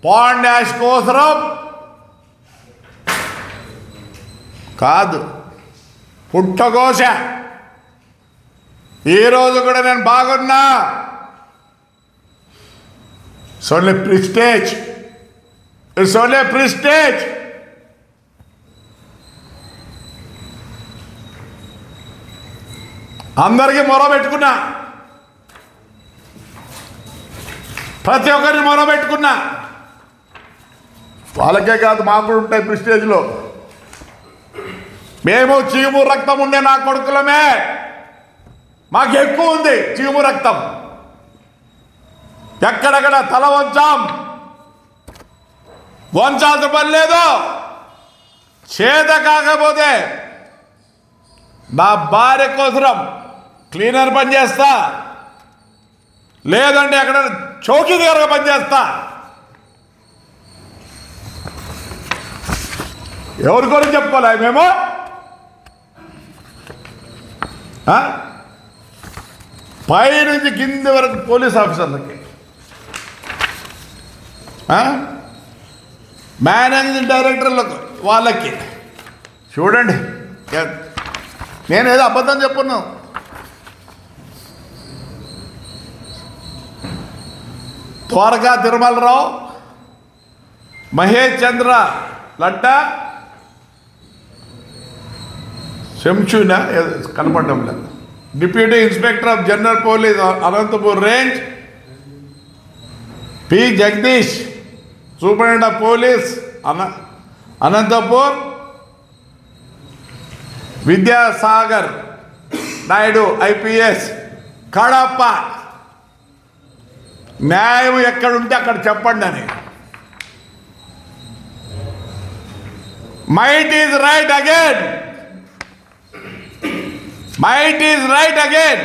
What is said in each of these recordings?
Pond ash కోసరం కాదు, పుట్టకోశ. ఈరోజు కూడా నేను బాగున్నా. It's only prestige, it's only prestige. అందరికీ మొరబెట్టుకున్నా, ప్రతి ఒక్కరిని మొరబెట్టుకున్నా. వాళ్ళకే కాదు, మాకు కూడా ఉంటాయి ప్రిస్టేజ్లో. మేము చీము రక్తం ఉండే నా కొడుకులమే, మాకు ఎక్కువ ఉంది చీము రక్తం. ఎక్కడెక్కడ తల వంచాల్సిన పని లేదు. చేత కాకపోతే నా భార్య కోసరం క్లీనర్ పని చేస్తా, లేదంటే ఎక్కడ చౌకీదారుగా పనిచేస్తా. ఎవరి గురించి చెప్పుకోలే మేము? పై నుంచి కింది వరకు పోలీస్ ఆఫీసర్లకి, మేనేజింగ్ డైరెక్టర్లకు, వాళ్ళకి చూడండి. నేనేదో అబద్ధం చెప్పున్నాను. ద్వారకా తిరుమలరావు, మహేష్ చంద్ర లడ్డా, శంషునా కనపడడం లేదు, deputy inspector of general police Anantapur range, P Jagadish superintendent of police Anantapur, Vidyasagar Naidu IPS Kadapa. న్యాయం ఎక్కడుంటే అక్కడ చెప్పండి అని. Might is right again, might is right again.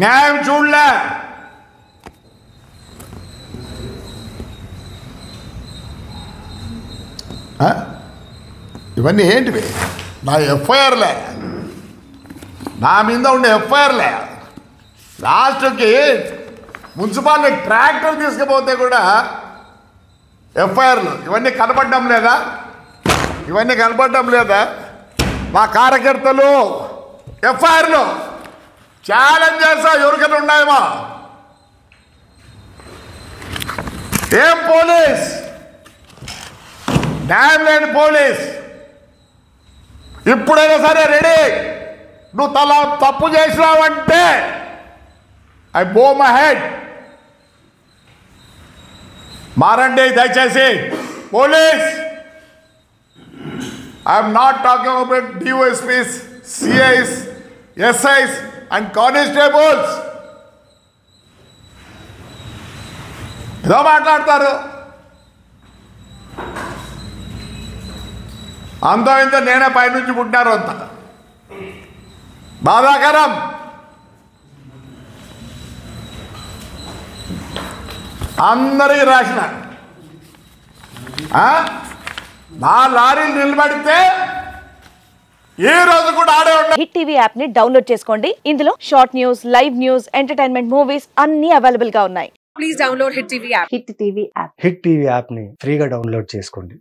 న్యాయం చూడలే. ఇవన్నీ ఏంటివి? నా ఎఫ్ఐఆర్లే, నా మీద ఉండే ఎఫ్ఐఆర్లే. లాస్ట్కి మున్సిపాలిటీ ట్రాక్టర్ తీసుకుపోతే కూడా ఎఫ్ఐఆర్లు. ఇవన్నీ కనపడడం లేదా? ఇవన్నీ కనపడడం లేదా? మా కార్యకర్తలు ఎఫ్ఐఆర్లు ఛాలెంజ్ చేస్తా, ఎవరికైనా ఉన్నాయేమో. ఏం పోలీస్, న్యాయం లేని పోలీస్. ఇప్పుడైనా సరే రెడీ. నువ్వు తప్పు చేసినావంటే ఐ బో మై హెడ్. మారండి దయచేసి police. I'm not talking about DSPs, CIs, SIs and constables. ఏదో మాట్లాడతారు. అంత ఇంత నేనే పైనుంచి పుట్టినారు, అంత బాధాకరం. అందరికీ రాసిన నా లారీలు నిలబడితే ఈ రోజు కూడా ఆడే ఉన్నాయి. హిట్ టీవీ యాప్ ని డౌన్లోడ్ చేసుకోండి. ఇందులో short news, live news, entertainment movies అన్ని అవైలబుల్ గా ఉన్నాయి. Please download hit TV app. Hit TV app ని ఫ్రీగా డౌన్లోడ్ చేసుకోండి.